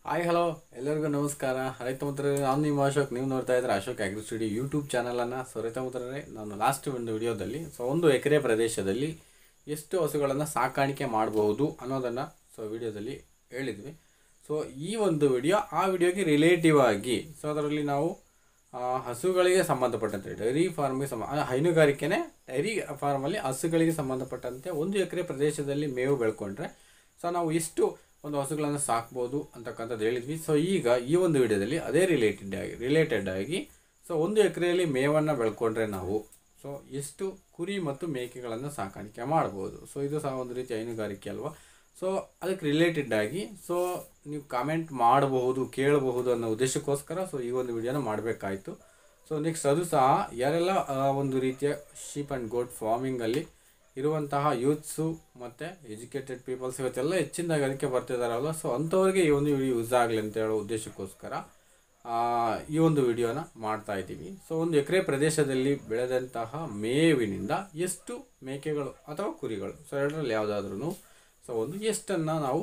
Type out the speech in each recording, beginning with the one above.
Hi hello ಎಲ್ಲರಿಗೂ ನಮಸ್ಕಾರ. ರೈತ ಮಿತ್ರರೇ, ನಾನು ನಿಮ್ಮ ಅಶೋಕ್. ನೀವು ನೋಡ್ತಾ ಇದ್ದಾರೆ ಅಶೋಕ್ ಅಗ್ರಿ ಸ್ಟುಡಿಯೋ ಯೂಟ್ಯೂಬ್ ಚಾನಲನ್ನು. ರೈತ ಮಿತ್ರರೇ, ನಾನು ಲಾಸ್ಟ್ ಒಂದು ವಿಡಿಯೋದಲ್ಲಿ 1 ಎಕರೆ ಪ್ರದೇಶದಲ್ಲಿ ಎಷ್ಟು ಹಸುಗಳನ್ನು ಸಾಕಾಣಿಕೆ ಮಾಡಬಹುದು ಅನ್ನೋದನ್ನು ವಿಡಿಯೋದಲ್ಲಿ ಹೇಳಿದ್ವಿ. ಈ ಒಂದು ವಿಡಿಯೋ ಆ ವಿಡಿಯೋಗೆ ರಿಲೇಟಿವ್ ಆಗಿ ಅದರಲ್ಲಿ ನಾವು ಹಸುಗಳಿಗೆ ಸಂಬಂಧಪಟ್ಟಂತೆ ಡೈರಿ ಫಾರ್ಮ್ಗೆ ಹೈನುಗಾರಿಕೆನೇ ಡೈರಿ ಫಾರ್ಮಲ್ಲಿ ಹಸುಗಳಿಗೆ ಸಂಬಂಧಪಟ್ಟಂತೆ 1 ಎಕರೆ ಪ್ರದೇಶದಲ್ಲಿ ಮೇವು ಬೆಳ್ಕೊಂಡ್ರೆ ನಾವು ಎಷ್ಟು ಒಂದು ಹಸುಗಳನ್ನು ಸಾಕ್ಬೋದು ಅಂತಕ್ಕಂಥದ್ದು ಹೇಳಿದ್ವಿ. ಈಗ ಈ ಒಂದು ವಿಡಿಯೋದಲ್ಲಿ ಅದೇ ರಿಲೇಟೆಡ್ ಆಗಿ 1 ಎಕರೆಯಲ್ಲಿ ಮೇವನ್ನು ಬೆಳ್ಕೊಂಡ್ರೆ ನಾವು ಎಷ್ಟು ಕುರಿ ಮತ್ತು ಮೇಕೆಗಳನ್ನು ಸಾಕಾಣಿಕೆ ಮಾಡ್ಬೋದು. ಇದು ಸಹ ಒಂದು ರೀತಿ ಹೈನುಗಾರಿಕೆ ಅಲ್ವಾ. ಅದಕ್ಕೆ ರಿಲೇಟೆಡ್ ಆಗಿ ನೀವು ಕಾಮೆಂಟ್ ಮಾಡಬಹುದು, ಕೇಳಬಹುದು ಅನ್ನೋ ಉದ್ದೇಶಕ್ಕೋಸ್ಕರ ಈ ಒಂದು ವಿಡಿಯೋನ ಮಾಡಬೇಕಾಯಿತು. ನೆಕ್ಸ್ಟ್ ಅದು ಸಹ ಯಾರೆಲ್ಲ ಒಂದು ರೀತಿಯ ಶೀಪ್ ಆ್ಯಂಡ್ ಗೋಟ್ ಫಾರ್ಮಿಂಗಲ್ಲಿ ಇರುವಂತಹ ಯೂತ್ಸು ಮತ್ತು ಎಜುಕೇಟೆಡ್ ಪೀಪಲ್ಸ್ ಇವತ್ತೆಲ್ಲ ಹೆಚ್ಚಿನದಾಗಿ ಅದಕ್ಕೆ ಬರ್ತಿದ್ದಾರಲ್ಲ, ಅಂಥವ್ರಿಗೆ ಈ ಒಂದು ವಿಡಿಯೋ ಯೂಸ್ ಆಗಲಿ ಅಂತ ಹೇಳೋ ಉದ್ದೇಶಕ್ಕೋಸ್ಕರ ಈ ಒಂದು ವಿಡಿಯೋನ ಮಾಡ್ತಾ ಇದ್ದೀವಿ. 1 ಎಕರೆ ಪ್ರದೇಶದಲ್ಲಿ ಬೆಳೆದಂತಹ ಮೇವಿನಿಂದ ಎಷ್ಟು ಮೇಕೆಗಳು ಅಥವಾ ಕುರಿಗಳು ಎರಡರಲ್ಲಿ ಯಾವುದಾದ್ರೂ ಒಂದು ಎಷ್ಟನ್ನು ನಾವು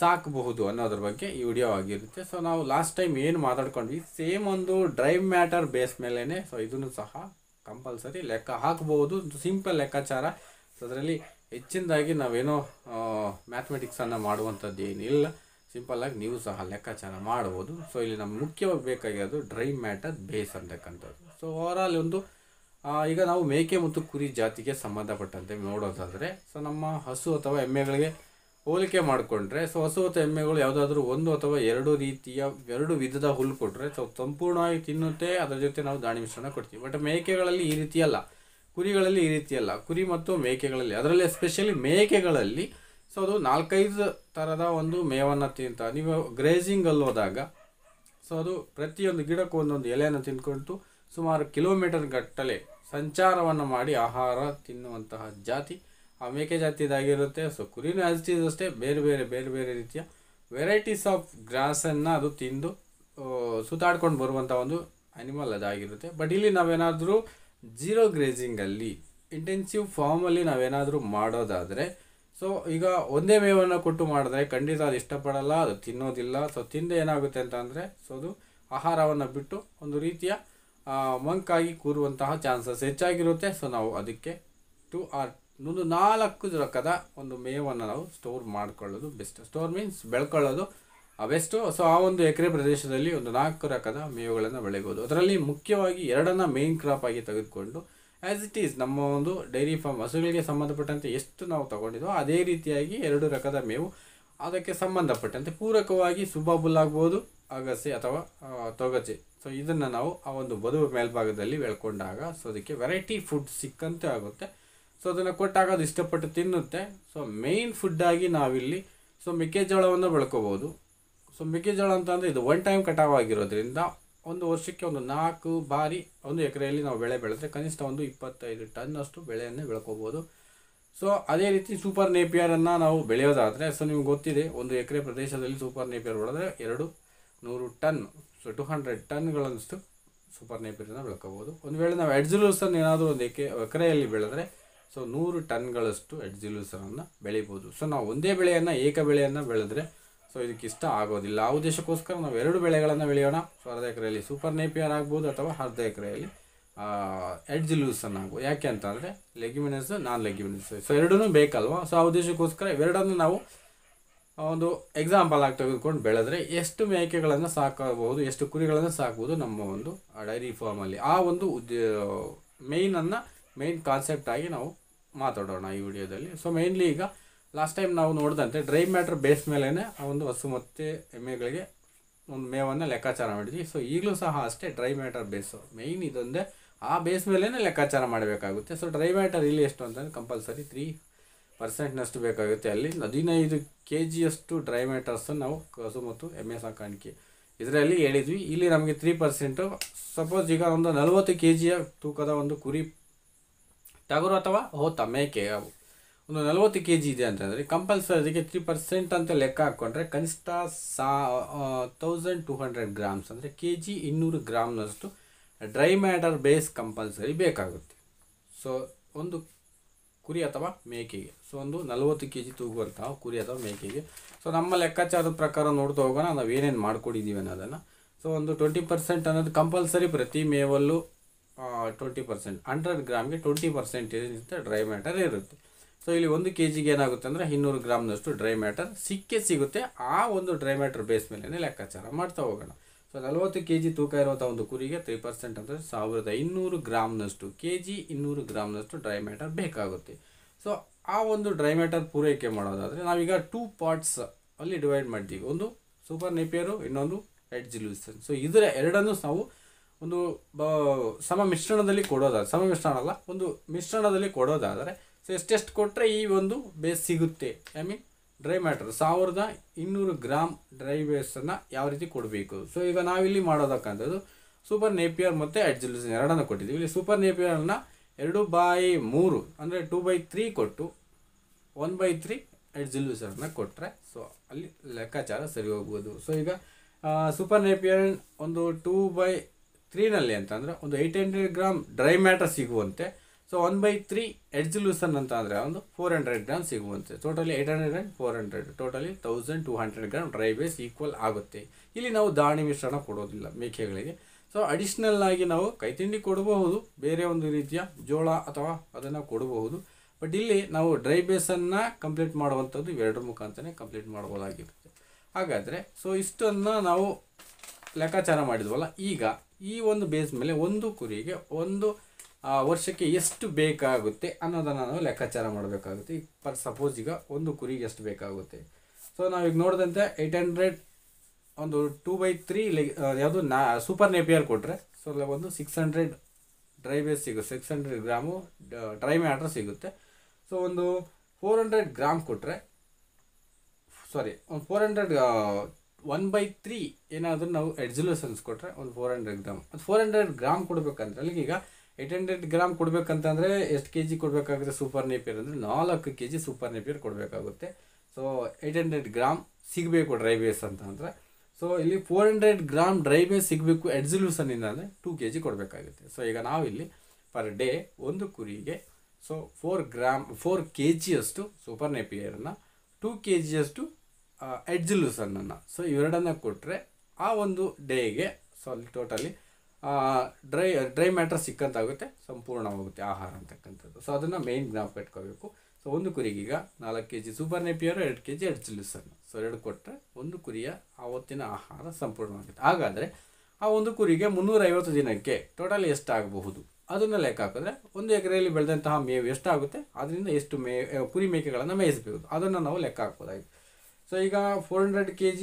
ಸಾಕಬಹುದು ಅನ್ನೋದ್ರ ಬಗ್ಗೆ ಈ ವಿಡಿಯೋ ಆಗಿರುತ್ತೆ. ನಾವು ಲಾಸ್ಟ್ ಟೈಮ್ ಏನು ಮಾತಾಡ್ಕೊಂಡ್ವಿ ಸೇಮ್ ಒಂದು ಡ್ರೈವ್ ಮ್ಯಾಟರ್ ಬೇಸ್ ಮೇಲೇ ಇದನ್ನು ಸಹ ಕಂಪಲ್ಸರಿ ಲೆಕ್ಕ ಹಾಕಬಹುದು. ಸಿಂಪಲ್ ಲೆಕ್ಕಾಚಾರ. ಅದರಲ್ಲಿ ಹೆಚ್ಚಿನದಾಗಿ ನಾವೇನೋ ಮ್ಯಾಥಮೆಟಿಕ್ಸನ್ನು ಮಾಡುವಂಥದ್ದು ಏನಿಲ್ಲ. ಸಿಂಪಲ್ಲಾಗಿ ನೀವು ಸಹ ಲೆಕ್ಕಾಚಾರ ಮಾಡ್ಬೋದು. ಇಲ್ಲಿ ನಮ್ಗೆ ಮುಖ್ಯವಾಗಿ ಬೇಕಾಗಿರೋದು ಡ್ರೈವ್ ಮ್ಯಾಟರ್ ಬೇಸ್ ಅಂತಕ್ಕಂಥದ್ದು. ಓವರಾಲ್ ಒಂದು ಈಗ ನಾವು ಮೇಕೆ ಮತ್ತು ಕುರಿ ಜಾತಿಗೆ ಸಂಬಂಧಪಟ್ಟಂತೆ ನೋಡೋದಾದರೆ ನಮ್ಮ ಹಸು ಅಥವಾ ಎಮ್ಮೆಗಳಿಗೆ ಹೋಲಿಕೆ ಮಾಡಿಕೊಂಡ್ರೆ ಹಸು ಅಥವಾ ಎಮ್ಮೆಗಳು ಯಾವುದಾದ್ರೂ 1 ಅಥವಾ 2 ವಿಧದ ಹುಲ್ಲು ಕೊಟ್ಟರೆ ಸಂಪೂರ್ಣವಾಗಿ ತಿನ್ನುತ್ತೆ. ಅದರ ಜೊತೆ ನಾವು ದಾಣಿ ಮಿಶ್ರಣ ಕೊಡ್ತೀವಿ. ಬಟ್ ಮೇಕೆಗಳಲ್ಲಿ ಈ ರೀತಿ ಅಲ್ಲ, ಕುರಿಗಳಲ್ಲಿ ಈ ರೀತಿ ಅಲ್ಲ. ಕುರಿ ಮತ್ತು ಮೇಕೆಗಳಲ್ಲಿ, ಅದರಲ್ಲಿ ಎಸ್ಪೆಷಲಿ ಮೇಕೆಗಳಲ್ಲಿ ಅದು 4-5 ಥರದ ಒಂದು ಮೇವನ್ನು ತಿಂತ. ನೀವು ಗ್ರೇಜಿಂಗಲ್ಲಿ ಹೋದಾಗ ಅದು ಪ್ರತಿಯೊಂದು ಗಿಡಕ್ಕೂ ಒಂದೊಂದು ಎಲೆಯನ್ನು ತಿಂದ್ಕೊಂಡು ಸುಮಾರು ಕಿಲೋಮೀಟರ್ ಗಟ್ಟಲೆ ಸಂಚಾರವನ್ನು ಮಾಡಿ ಆಹಾರ ತಿನ್ನುವಂತಹ ಜಾತಿ ಆ ಮೇಕೆ ಜಾತಿದಾಗಿರುತ್ತೆ. ಕುರಿನೂ ಅಷ್ಟೇ ಬೇರೆ ಬೇರೆ ರೀತಿಯ ವೆರೈಟೀಸ್ ಆಫ್ ಗ್ರಾಸನ್ನು ಅದು ತಿಂದು ಸುತ್ತಾಡ್ಕೊಂಡು ಬರುವಂಥ ಒಂದು ಅನಿಮಲ್ ಅದಾಗಿರುತ್ತೆ. ಬಟ್ ಇಲ್ಲಿ ನಾವೇನಾದರೂ ಜೀರೋ ಗ್ರೇಜಿಂಗಲ್ಲಿ ಇಂಟೆನ್ಸಿವ್ ಫಾರ್ಮಲ್ಲಿ ನಾವೇನಾದರೂ ಮಾಡೋದಾದರೆ ಈಗ ಒಂದೇ ಮೇವನ್ನು ಕೊಟ್ಟು ಮಾಡಿದ್ರೆ ಖಂಡಿತ ಅದು ಇಷ್ಟಪಡಲ್ಲ, ಅದು ತಿನ್ನೋದಿಲ್ಲ. ತಿಂದೆ ಏನಾಗುತ್ತೆ ಅಂತ ಅಂದರೆ ಅದು ಆಹಾರವನ್ನು ಬಿಟ್ಟು ಒಂದು ರೀತಿಯ ಮಂಕಾಗಿ ಕೂರುವಂತಹ ಚಾನ್ಸಸ್ ಹೆಚ್ಚಾಗಿರುತ್ತೆ. ನಾವು ಅದಕ್ಕೆ 4 ರಕದ ಒಂದು ಮೇವನ್ನು ನಾವು ಸ್ಟೋರ್ ಮಾಡ್ಕೊಳ್ಳೋದು ಬೆಸ್ಟ್. ಸ್ಟೋರ್ ಮೀನ್ಸ್ ಬೆಳ್ಕೊಳ್ಳೋದು ಬೆಸ್ಟು. ಆ 1 ಎಕರೆ ಪ್ರದೇಶದಲ್ಲಿ 4 ರಕದ ಮೇವುಗಳನ್ನು ಬೆಳಿಬೋದು. ಅದರಲ್ಲಿ ಮುಖ್ಯವಾಗಿ 2 ಮೇನ್ ಕ್ರಾಪ್ ಆಗಿ ತೆಗೆದುಕೊಂಡು ಆ್ಯಸ್ ಇಟ್ ಈಸ್ ನಮ್ಮ ಒಂದು ಡೈರಿ ಫಾರ್ಮ್ ಹಸುಗಳಿಗೆ ಸಂಬಂಧಪಟ್ಟಂತೆ ಎಷ್ಟು ನಾವು ತಗೊಂಡಿದ್ದೋ ಅದೇ ರೀತಿಯಾಗಿ 2 ರಕದ ಮೇವು ಅದಕ್ಕೆ ಸಂಬಂಧಪಟ್ಟಂತೆ ಪೂರಕವಾಗಿ ಸುಬಾಬುಲ್ ಆಗ್ಬೋದು, ಅಗಸೆ ಅಥವಾ ತೊಗಚೆ. ಇದನ್ನು ನಾವು ಆ ಒಂದು ಬದುವ ಮೇಲ್ಭಾಗದಲ್ಲಿ ಬೆಳ್ಕೊಂಡಾಗ ಅದಕ್ಕೆ ವೆರೈಟಿ ಫುಡ್ ಸಿಕ್ಕಂತೆ ಆಗುತ್ತೆ. ಅದನ್ನು ಕೊಟ್ಟಾಗ ಅದು ಇಷ್ಟಪಟ್ಟು ತಿನ್ನುತ್ತೆ. ಮೇಯ್ನ್ ಫುಡ್ಡಾಗಿ ನಾವಿಲ್ಲಿ ಮೆಕ್ಕೆಜೋಳವನ್ನು ಬೆಳ್ಕೋಬೋದು. ಮೆಕ್ಕೆಜೋಳ ಅಂತಂದರೆ ಇದು 1 ಟೈಮ್ ಕಟಾವ್ ಆಗಿರೋದ್ರಿಂದ ಒಂದು ವರ್ಷಕ್ಕೆ 4 ಬಾರಿ 1 ಎಕರೆಯಲ್ಲಿ ನಾವು ಬೆಳೆ ಬೆಳೆದ್ರೆ ಕನಿಷ್ಠ 25 ಟನ್ನಷ್ಟು ಬೆಳೆಯನ್ನೇ ಬೆಳ್ಕೋಬೋದು. ಅದೇ ರೀತಿ ಸೂಪರ್ ನೇಪಿಯರನ್ನು ನಾವು ಬೆಳೆಯೋದಾದರೆ ನಿಮ್ಗೆ ಗೊತ್ತಿದೆ 1 ಎಕರೆ ಪ್ರದೇಶದಲ್ಲಿ ಸೂಪರ್ ನೇಪಿಯರ್ ಬೆಳೆದ್ರೆ 200 ಟನ್ 200 ಟನ್ಗಳಷ್ಟು ಸೂಪರ್ ನೇಪಿಯರನ್ನು ಬೆಳ್ಕೋಬೋದು. ಒಂದು ವೇಳೆ ನಾವು ಎಡ್ಜುಲೂಸನ್ ಏನಾದರೂ 1 ಎಕರೆಯಲ್ಲಿ ಬೆಳೆದ್ರೆ 100 ಟನ್ಗಳಷ್ಟು ಎಡ್ಜುಲೂಸನನ್ನು ಬೆಳಿಬೋದು. ನಾವು ಒಂದೇ ಬೆಳೆಯನ್ನು ಏಕ ಬೆಳೆಯನ್ನು ಬೆಳೆದ್ರೆ ಇದಕ್ಕೆ ಇಷ್ಟ ಆಗೋದಿಲ್ಲ. ಆ ಉದ್ದೇಶಕ್ಕೋಸ್ಕರ ನಾವು 2 ಬೆಳೆಗಳನ್ನು ಬೆಳೆಯೋಣ. ಅರ್ಧ ಎಕರೆಯಲ್ಲಿ ಸೂಪರ್ ನೇಪಿಯರ್ ಆಗ್ಬೋದು ಅಥವಾ ಅರ್ಧ ಎಕರೆಯಲ್ಲಿ ಎಡ್ಜುಲೂಸನ್ ಆಗ್ಬೋದು. ಯಾಕೆ ಅಂತಂದರೆ ಲೆಗ್ಯುಮಿನಸ್, ನಾನ್ ಲೆಗ್ಯುಮಿನಸ್ ಎರಡೂ ಬೇಕಲ್ವ. ಆ ಉದ್ದೇಶಕ್ಕೋಸ್ಕರ ಇವೆರಡನ್ನು ನಾವು ಒಂದು ಎಕ್ಸಾಂಪಲ್ ಆಗಿ ತೆಗೆದುಕೊಂಡು ಬೆಳೆದ್ರೆ ಎಷ್ಟು ಮೇಕೆಗಳನ್ನು ಸಾಕಬಹುದು, ಎಷ್ಟು ಕುರಿಗಳನ್ನು ಸಾಕ್ಬೋದು ನಮ್ಮ ಒಂದು ಡೈರಿ ಫಾರ್ಮಲ್ಲಿ. ಆ ಒಂದು ಮೇಯ್ನ್ ಕಾನ್ಸೆಪ್ಟ್ ಆಗಿ ನಾವು ಮಾತಾಡೋಣ ಈ ವಿಡಿಯೋದಲ್ಲಿ. ಮೇಯ್ನ್ಲಿ ಈಗ ಲಾಸ್ಟ್ ಟೈಮ್ ನಾವು ನೋಡಿದಂತೆ ಡ್ರೈವ್ ಮ್ಯಾಟರ್ ಬೇಸ್ ಮೇಲೇ ಆ ಒಂದು ಹಸು ಮತ್ತು ಎಮ್ಮೆಗಳಿಗೆ ಒಂದು ಮೇವನ್ನು ಲೆಕ್ಕಾಚಾರ ಮಾಡಿದ್ವಿ. ಈಗಲೂ ಸಹ ಅಷ್ಟೇ ಡ್ರೈವ್ ಮ್ಯಾಟರ್ ಬೇಸು ಮೇಯ್ನ್ ಇದೊಂದೇ. ಆ ಬೇಸ್ ಮೇಲೇ ಲೆಕ್ಕಾಚಾರ ಮಾಡಬೇಕಾಗುತ್ತೆ. ಡ್ರೈವ್ ಮ್ಯಾಟರ್ ಇಲ್ಲಿ ಎಷ್ಟು ಅಂತಂದರೆ ಕಂಪಲ್ಸರಿ 3% ಬೇಕಾಗುತ್ತೆ. ಅಲ್ಲಿ 15 kgಯಷ್ಟು ಡ್ರೈವ್ ಮ್ಯಾಟರ್ಸನ್ನು ನಾವು ಹಸು ಮತ್ತು ಎಮ್ಮೆ ಸಾಕಾಣಿಕೆ ಇದರಲ್ಲಿ ಹೇಳಿದ್ವಿ. ಇಲ್ಲಿ ನಮಗೆ 3%. ಸಪೋಸ್ ಈಗ ಒಂದು 40 kgಯ ತೂಕದ ಒಂದು ಕುರಿ ಟಗರು ಅಥವಾ ಹೋತ ಮೇಕೆ ಒಂದು 40 kg ಇದೆ ಅಂತಂದರೆ ಕಂಪಲ್ಸರಿ ಅದಕ್ಕೆ 3% ಅಂತ ಲೆಕ್ಕ ಹಾಕ್ಕೊಂಡ್ರೆ ಕನಿಷ್ಠ 1200 ಗ್ರಾಮ್ಸ್ ಅಂದರೆ kg 200 ಗ್ರಾಮ್ನಷ್ಟು ಡ್ರೈ ಮ್ಯಾಟರ್ ಬೇಸ್ ಕಂಪಲ್ಸರಿ ಬೇಕಾಗುತ್ತೆ. ಒಂದು ಕುರಿ ಅಥವಾ ಮೇಕೆಗೆ. ಸೊ ಒಂದು 40 kg ತೂಗುವಂತಹ ಕುರಿ ಅಥವಾ ಮೇಕೆಗೆ. ಸೊ ನಮ್ಮ ಲೆಕ್ಕಾಚಾರದ ಪ್ರಕಾರ ನೋಡ್ತಾ ಹೋಗೋಣ ನಾವು ಏನೇನು ಮಾಡ್ಕೊಂಡಿದ್ದೀವಿ ಅನ್ನೋದನ್ನು. ಸೊ ಒಂದು 20% ಅನ್ನೋದು ಕಂಪಲ್ಸರಿ ಪ್ರತಿ ಮೇವಲ್ಲೂ 20%, 100 ಗ್ರಾಮ್ಗೆ 20% ಡ್ರೈ ಮ್ಯಾಟರ್ ಇರುತ್ತೆ. ಸೊ ಇಲ್ಲಿ 1 kgಗೆ ಏನಾಗುತ್ತೆ ಅಂದರೆ 200 ಗ್ರಾಮ್ನಷ್ಟು ಡ್ರೈ ಮ್ಯಾಟರ್ ಸಿಗುತ್ತೆ. ಆ ಒಂದು ಡ್ರೈ ಮ್ಯಾಟರ್ ಬೇಸ್ ಮೇಲೆ ಲೆಕ್ಕಾಚಾರ ಮಾಡ್ತಾ ಹೋಗೋಣ. ಸೊ 40 kg ತೂಕ ಇರುವಂಥ ಒಂದು ಕುರಿಗೆ 3% ಅಂದರೆ 1200 ಗ್ರಾಮ್ನಷ್ಟು kg 200 ಗ್ರಾಮ್ನಷ್ಟು ಡ್ರೈ ಮ್ಯಾಟರ್ ಬೇಕಾಗುತ್ತೆ. ಸೊ ಆ ಒಂದು ಡ್ರೈ ಮ್ಯಾಟರ್ ಪೂರೈಕೆ ಮಾಡೋದಾದರೆ ನಾವೀಗ 2 ಪಾರ್ಟ್ಸ್ ಅಲ್ಲಿ ಡಿವೈಡ್ ಮಾಡ್ತೀವಿ. ಒಂದು ಸೂಪರ್ ನೇಪಿಯರು, ಇನ್ನೊಂದು ಎಡ್ಜ್ ಲೂಸನ್. ಸೊ ಇದರ ಎರಡನ್ನೂ ನಾವು ಒಂದು ಸಮ ಮಿಶ್ರಣದಲ್ಲಿ ಕೊಡೋದಾದರೆ ಸೊ ಎಷ್ಟೆಷ್ಟು ಕೊಟ್ಟರೆ ಈ ಒಂದು ಬೇಸ್ ಸಿಗುತ್ತೆ. I mean dry matter 1200 gram dry ಬೇಸನ್ನು ಯಾವ ರೀತಿ ಕೊಡಬೇಕು. ಸೊ ಈಗ ನಾವಿಲ್ಲಿ ಮಾಡೋದಕ್ಕಂಥದ್ದು ಸೂಪರ್ ನೇಪಿಯರ್ ಮತ್ತು ಎಡ್ಜ್ ಲೂಸನ್ ಎರಡನ್ನು ಕೊಟ್ಟಿದ್ದೀವಿ. ಇಲ್ಲಿ ಸೂಪರ್ ನೇಪಿಯರ್ನ 2/3 ಅಂದರೆ 2/3 ಕೊಟ್ಟು 1/3 ಎಡ್ಜ್ ಲೂಸನ್ನ ಕೊಟ್ಟರೆ ಸೊ ಅಲ್ಲಿ ಲೆಕ್ಕಾಚಾರ ಸರಿ ಹೋಗ್ಬೋದು. ಸೊ ಈಗ ಸೂಪರ್ ನೇಪಿಯರ್ ಒಂದು 2/3ನಲ್ಲಿ ಅಂತಂದರೆ ಒಂದು 800 ಗ್ರಾಮ್ ಡ್ರೈ ಮ್ಯಾಟರ್ ಸಿಗುವಂತೆ. ಸೊ 1/3 ಎಡ್ಜ್ ಲೂಸನ್ ಅಂತ ಅಂದರೆ ಒಂದು 400 ಗ್ರಾಮ್ ಸಿಗುವಂತೆ. Totally 800 and 400 totally 1200 gram dry base equal ಆಗುತ್ತೆ. ಇಲ್ಲಿ ನಾವು ದಾಣಿ ಮಿಶ್ರಣ ಕೊಡೋದಿಲ್ಲ ಮೇಕೆಗಳಿಗೆ. ಸೊ ಅಡಿಷ್ನಲ್ ಆಗಿ ನಾವು ಕೈತಿಂಡಿ ಕೊಡಬಹುದು, ಬೇರೆ ಒಂದು ರೀತಿಯ ಜೋಳ ಅಥವಾ ಅದನ್ನು ಕೊಡಬಹುದು. ಬಟ್ ಇಲ್ಲಿ ನಾವು ಡ್ರೈ ಬೇಸನ್ನು ಕಂಪ್ಲೀಟ್ ಮಾಡುವಂಥದ್ದು ಇವೆರಡರ ಮುಖಾಂತರನೇ ಕಂಪ್ಲೀಟ್ ಮಾಡ್ಬೋದಾಗಿರುತ್ತೆ. ಹಾಗಾದರೆ ಸೊ ಇಷ್ಟನ್ನು ನಾವು ಲೆಕ್ಕಾಚಾರ ಮಾಡಿದ್ವಲ್ಲ. ಈಗ ಈ ಒಂದು ಬೇಸ್ ಮೇಲೆ ಒಂದು ಕುರಿಗೆ ಒಂದು ವರ್ಷಕ್ಕೆ ಎಷ್ಟು ಬೇಕಾಗುತ್ತೆ ಅನ್ನೋದನ್ನು ನಾವು ಲೆಕ್ಕಾಚಾರ ಮಾಡಬೇಕಾಗುತ್ತೆ. ಈಗ ಸಪೋಸ್ ಈಗ ಒಂದು ಕುರಿಗೆ ಎಷ್ಟು ಬೇಕಾಗುತ್ತೆ. ಸೊ ನಾವೀಗ ನೋಡಿದಂತೆ 800 ಒಂದು 2/3 ಯಾವುದು ಸೂಪರ್ ನೇಪಿಯರ್ ಕೊಟ್ಟರೆ ಸೊ ಒಂದು 600 ಡ್ರೈ ಬೇಸ್ ಸಿಗುತ್ತೆ, 600 ಗ್ರಾಮು ಡ್ರೈ ಮ್ಯಾಟರ್ ಸಿಗುತ್ತೆ. ಸೊ ಒಂದು 400 ಗ್ರಾಮ್ ಕೊಟ್ಟರೆ ಒಂದು 1/3 ಏನಾದರೂ ನಾವು ಎಡ್ಜ್ ಲೂಸನ್ಸ್ ಕೊಟ್ಟರೆ ಒಂದು 400 ಗ್ರಾಮ್. ಅದು 400 ಗ್ರಾಮ್ ಕೊಡಬೇಕಂದ್ರೆ ಅಲ್ಲಿಗೆ ಈಗ 800 ಗ್ರಾಮ್ ಕೊಡಬೇಕಂತಂದರೆ ಎಷ್ಟು kg ಕೊಡಬೇಕಾಗುತ್ತೆ ಸೂಪರ್ ನೇಪಿಯರ್ ಅಂದರೆ 4 kg ಸೂಪರ್ ನೇಪಿಯರ್ ಕೊಡಬೇಕಾಗುತ್ತೆ. ಸೊ 800 ಗ್ರಾಮ್ ಸಿಗಬೇಕು ಡ್ರೈ ಬೇಸ್ ಅಂತ ಅಂದರೆ. ಸೊ ಇಲ್ಲಿ 400 ಗ್ರಾಮ್ ಡ್ರೈ ಬೇಸ್ ಸಿಗಬೇಕು ಎಡ್ಜ್ ಲೂಸನ್ನಿಂದ ಅಂದರೆ 2 kg ಕೊಡಬೇಕಾಗುತ್ತೆ. ಸೊ ಈಗ ನಾವಿಲ್ಲಿ ಪರ್ ಡೇ ಒಂದು ಕುರಿಗೆ ಸೊ 4 kg ಅಷ್ಟು ಸೂಪರ್ ನೇಪಿಯರನ್ನು 2 kg ಅಷ್ಟು ಎಡ್ಜ್ ಲೂಸನ್ನನ್ನು ಸೊ ಇವೆರಡನ್ನು ಕೊಟ್ಟರೆ ಆ ಒಂದು ಡೇಗೆ ಸೊ ಅಲ್ಲಿ ಟೋಟಲಿ ಡ್ರೈ ಮ್ಯಾಟರ್ ಸಿಕ್ಕಂತಾಗುತ್ತೆ, ಸಂಪೂರ್ಣವಾಗುತ್ತೆ ಆಹಾರ ಅಂತಕ್ಕಂಥದ್ದು. ಸೊ ಅದನ್ನು ಮೇಯ್ನ್ ಜ್ಞಾಪಕ ಇಟ್ಕೋಬೇಕು. ಸೊ ಒಂದು ಕುರಿಗೀಗ 4 kg super Napier, 2 kg hedge ಲೂಸನ್ನು. ಸೊ 2 ಕೊಟ್ಟರೆ ಒಂದು ಕುರಿಯ ಆವತ್ತಿನ ಆಹಾರ ಸಂಪೂರ್ಣವಾಗುತ್ತೆ. ಹಾಗಾದರೆ ಆ ಒಂದು ಕುರಿಗೆ 350 ದಿನಕ್ಕೆ ಟೋಟಲ್ ಎಷ್ಟಾಗಬಹುದು ಅದನ್ನು ಲೆಕ್ಕ ಹಾಕಿದ್ರೆ 1 ಎಕರೆಯಲ್ಲಿ ಬೆಳೆದಂತಹ ಮೇವು ಎಷ್ಟಾಗುತ್ತೆ, ಅದರಿಂದ ಎಷ್ಟು ಕುರಿ ಮೇಕೆಗಳನ್ನು ಮೇಯಿಸಬಹುದು ಅದನ್ನು ನಾವು ಲೆಕ್ಕ ಹಾಕ್ಬೋದಾಗಿದೆ. ಸೊ ಈಗ 400 kg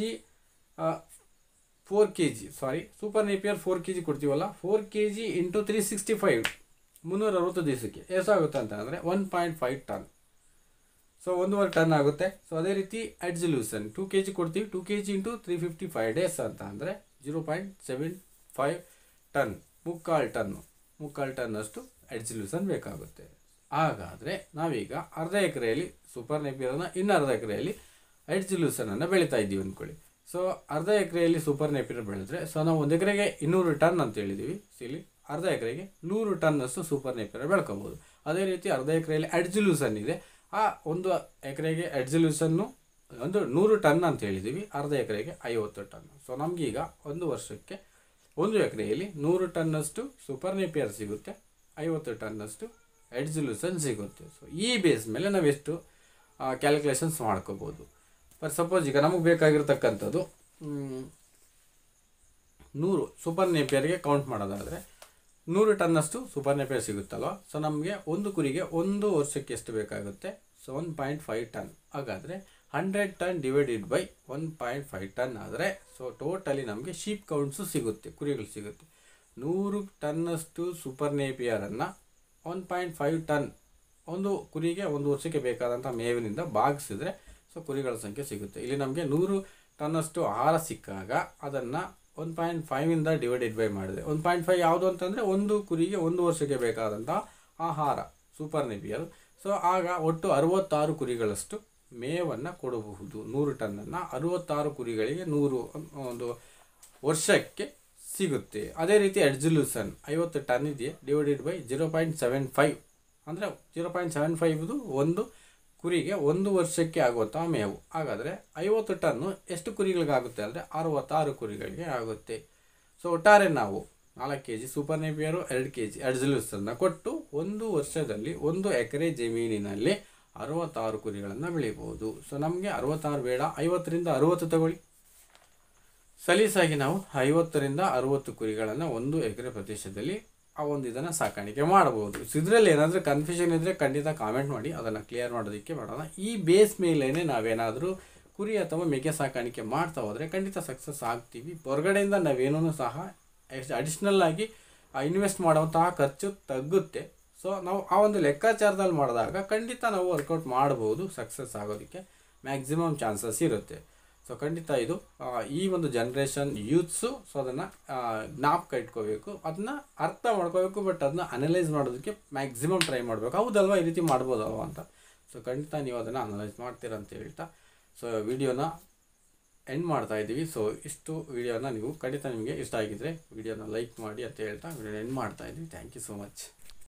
4 kg super Napier 4 kg ಕೊಡ್ತೀವಲ್ಲ, 4 kg into 365 360 ದಿವಸಕ್ಕೆ ಎಷ್ಟಾಗುತ್ತೆ ಅಂತ ಅಂದರೆ 1.5 ಟನ್. ಸೊ 1.5 ಟನ್ ಆಗುತ್ತೆ. ಸೊ ಅದೇ ರೀತಿ ಎಡ್ಜ್ ಲೂಸನ್ 2 kg ಕೊಡ್ತೀವಿ, 2 kg ಇಂಟು 355 ಡೇಸ್ ಅಂತ ಅಂದರೆ 0.75 ಟನ್, ಮುಕ್ಕಾಲು ಟನ್ನಷ್ಟು ಎಡ್ಜ್ ಲೂಸನ್ ಬೇಕಾಗುತ್ತೆ. ಹಾಗಾದರೆ ನಾವೀಗ ಅರ್ಧ ಎಕರೆಯಲ್ಲಿ ಸೂಪರ್ ನೇಪಿಯರನ್ನು, ಇನ್ನು ಅರ್ಧ ಎಕರೆಯಲ್ಲಿ ಎಡ್ಜ್ ಲೂಸನನ್ನು ಬೆಳೀತಾ ಇದ್ದೀವಿ ಅಂದ್ಕೊಳ್ಳಿ. ಸೊ ಅರ್ಧ ಎಕರೆಯಲ್ಲಿ ಸೂಪರ್ ನೇಪಿಯರ್ ಬೆಳೆದ್ರೆ ಸೊ ನಾವು 1 ಎಕರೆಗೆ 200 ಟನ್ ಅಂತ ಹೇಳಿದ್ದೀವಿ. ಸೊ ಇಲ್ಲಿ ಅರ್ಧ ಎಕರೆಗೆ 100 ಟನ್ನಷ್ಟು ಸೂಪರ್ ನೇಪಿಯರ್ ಬೆಳ್ಕೊಬೋದು. ಅದೇ ರೀತಿ ಅರ್ಧ ಎಕರೆಯಲ್ಲಿ ಎಡ್ಜ್ ಲೂಸನ್ ಇದೆ, ಆ 1 ಎಕರೆಗೆ ಎಡ್ಜ್ ಲೂಸನ್ನು ಒಂದು 100 ಟನ್ ಅಂತ ಹೇಳಿದ್ದೀವಿ, ಅರ್ಧ ಎಕರೆಗೆ 50 ಟನ್. ಸೊ ನಮಗೀಗ ಒಂದು ವರ್ಷಕ್ಕೆ 1 ಎಕರೆಯಲ್ಲಿ 100 ಟನ್ನಷ್ಟು ಸೂಪರ್ ನೇಪಿಯರ್ ಸಿಗುತ್ತೆ, 50 ಟನ್ನಷ್ಟು ಎಡ್ಜ್ ಲೂಸನ್ ಸಿಗುತ್ತೆ. ಸೊ ಈ ಬೇಸ್ ಮೇಲೆ ನಾವೆಷ್ಟು ಕ್ಯಾಲ್ಕುಲೇಷನ್ಸ್ ಮಾಡ್ಕೋಬೋದು. ಫಾರ್ ಸಪೋಸ್ ಈಗ ನಮಗೆ ಬೇಕಾಗಿರ್ತಕ್ಕಂಥದ್ದು 100 ಸೂಪರ್ ನೇಪಿಯರ್ಗೆ ಕೌಂಟ್ ಮಾಡೋದಾದರೆ 100 ಟನ್ನಷ್ಟು ಸೂಪರ್ ನೇಪಿಯರ್ ಸಿಗುತ್ತಲ್ವ. ಸೊ ನಮಗೆ ಒಂದು ಕುರಿಗೆ ಒಂದು ವರ್ಷಕ್ಕೆ ಎಷ್ಟು ಬೇಕಾಗುತ್ತೆ, ಸೊ 1.5 ಟನ್. ಹಾಗಾದರೆ 100 ಟನ್ ಡಿವೈಡೆಡ್ ಬೈ 1.5 ಟನ್ ಆದರೆ ಸೊ ಟೋಟಲಿ ನಮಗೆ ಶೀಪ್ ಕೌಂಟ್ಸು ಸಿಗುತ್ತೆ, ಕುರಿಗಳು ಸಿಗುತ್ತೆ. 100 ಟನ್ನಷ್ಟು ಸೂಪರ್ ನೇಪಿಯರನ್ನು 1.5 ಟನ್ ಒಂದು ಕುರಿಗೆ ಒಂದು ವರ್ಷಕ್ಕೆ ಬೇಕಾದಂಥ ಮೇವಿನಿಂದ ಭಾಗಿಸಿದ್ರೆ ಸೊ ಕುರಿಗಳ ಸಂಖ್ಯೆ ಸಿಗುತ್ತೆ. ಇಲ್ಲಿ ನಮಗೆ 100 ಟನ್ನಷ್ಟು ಆಹಾರ ಸಿಕ್ಕಾಗ ಅದನ್ನು 1.5ಇಂದ ಡಿವೈಡೆಡ್ ಬೈ ಮಾಡಿದೆ. 1.5 ಯಾವುದು ಅಂತಂದರೆ ಒಂದು ಕುರಿಗೆ ಒಂದು ವರ್ಷಕ್ಕೆ ಬೇಕಾದಂಥ ಆಹಾರ ಸೂಪರ್ ನೇಪಿಯರ್. ಸೊ ಆಗ ಒಟ್ಟು 66 ಕುರಿಗಳಷ್ಟು ಮೇವನ್ನು ಕೊಡಬಹುದು. 100 ಟನ್ನನ್ನು 66 ಕುರಿಗಳಿಗೆ 100 ಒಂದು ವರ್ಷಕ್ಕೆ ಸಿಗುತ್ತೆ. ಅದೇ ರೀತಿ ಎಡ್ಜ್ ಲೂಸನ್ 50 ಟನ್ ಇದೆಯೇ, ಡಿವೈಡೆಡ್ ಬೈ 0.75 ಅಂದರೆ 0.75 ಒಂದು ಕುರಿಗೆ 1 ವರ್ಷಕ್ಕೆ ಆಗುವಂಥ ಮೇವು. ಹಾಗಾದರೆ 50 ಟನ್ನು ಎಷ್ಟು ಕುರಿಗಳಿಗಾಗುತ್ತೆ ಅಂದರೆ 66 ಕುರಿಗಳಿಗೆ ಆಗುತ್ತೆ. ಸೊ ಒಟ್ಟಾರೆ ನಾವು 4 kg ಸೂಪರ್ ನೇಪಿಯರು, 2 kg ಅಡ್ಜಲೂಸನ್ನು ಕೊಟ್ಟು 1 ವರ್ಷದಲ್ಲಿ 1 ಎಕರೆ ಜಮೀನಿನಲ್ಲಿ 66 ಕುರಿಗಳನ್ನು ಬೆಳಿಬೋದು. ಸೊ ನಮಗೆ 66 ಬೇಡ, 50ರಿಂದ 60 ತಗೊಳ್ಳಿ. ಸಲೀಸಾಗಿ ನಾವು 50ರಿಂದ 60 ಕುರಿಗಳನ್ನು 1 ಎಕರೆ ಪ್ರದೇಶದಲ್ಲಿ ಇದನ್ನು ಸಾಕಾಣಿಕೆ ಮಾಡಬಹುದು. ಸೊ ಇದರಲ್ಲಿ ಏನಾದರೂ ಕನ್ಫ್ಯೂಷನ್ ಇದ್ದರೆ ಖಂಡಿತ ಕಾಮೆಂಟ್ ಮಾಡಿ, ಅದನ್ನು ಕ್ಲಿಯರ್ ಮಾಡೋದಕ್ಕೆ ಮಾಡೋಣ. ಈ ಬೇಸ್ ಮೇಲೇ ನಾವೇನಾದರೂ ಕುರಿ ಅಥವಾ ಮೇಕೆ ಸಾಕಾಣಿಕೆ ಮಾಡ್ತಾ ಹೋದರೆ ಖಂಡಿತ ಸಕ್ಸಸ್ ಆಗ್ತೀವಿ. ಹೊರಗಡೆಯಿಂದ ನಾವೇನೂ ಸಹ ಅಡಿಷ್ನಲ್ ಆಗಿ ಇನ್ವೆಸ್ಟ್ ಮಾಡುವಂತಹ ಖರ್ಚು ತಗ್ಗುತ್ತೆ. ಸೊ ನಾವು ಆ ಒಂದು ಲೆಕ್ಕಾಚಾರದಲ್ಲಿ ಮಾಡಿದಾಗ ಖಂಡಿತ ನಾವು ವರ್ಕೌಟ್ ಮಾಡ್ಬೋದು, ಸಕ್ಸಸ್ ಆಗೋದಕ್ಕೆ ಮ್ಯಾಕ್ಸಿಮಮ್ ಚಾನ್ಸಸ್ ಇರುತ್ತೆ. ಸೊ ಖಂಡಿತ ಇದು ಈ ಒಂದು ಜನ್ರೇಷನ್ ಯೂತ್ಸು ಸೊ ಅದನ್ನು ಜ್ಞಾಪಕ ಇಟ್ಕೋಬೇಕು, ಅದನ್ನ ಅರ್ಥ ಮಾಡ್ಕೋಬೇಕು, ಬಟ್ ಅದನ್ನ ಅನಲೈಸ್ ಮಾಡೋದಕ್ಕೆ ಮ್ಯಾಕ್ಸಿಮಮ್ ಟ್ರೈ ಮಾಡಬೇಕು. ಹೌದಲ್ವಾ, ಈ ರೀತಿ ಮಾಡ್ಬೋದಲ್ವ ಅಂತ. ಸೊ ಖಂಡಿತ ನೀವು ಅದನ್ನು ಅನಲೈಸ್ ಮಾಡ್ತೀರ ಅಂತ ಹೇಳ್ತಾ ಸೊ ವಿಡಿಯೋನ ಎಂಡ್ ಮಾಡ್ತಾ ಇದ್ದೀವಿ. ಸೊ ಇಷ್ಟು ವಿಡಿಯೋನ ನೀವು ಖಂಡಿತ ನಿಮಗೆ ಇಷ್ಟ ಆಗಿದ್ದರೆ ವಿಡಿಯೋನ ಲೈಕ್ ಮಾಡಿ ಅಂತ ಹೇಳ್ತಾ ವಿಡಿಯೋನ ಎಂಡ್ ಮಾಡ್ತಾ ಇದ್ದೀವಿ. Thank you so much.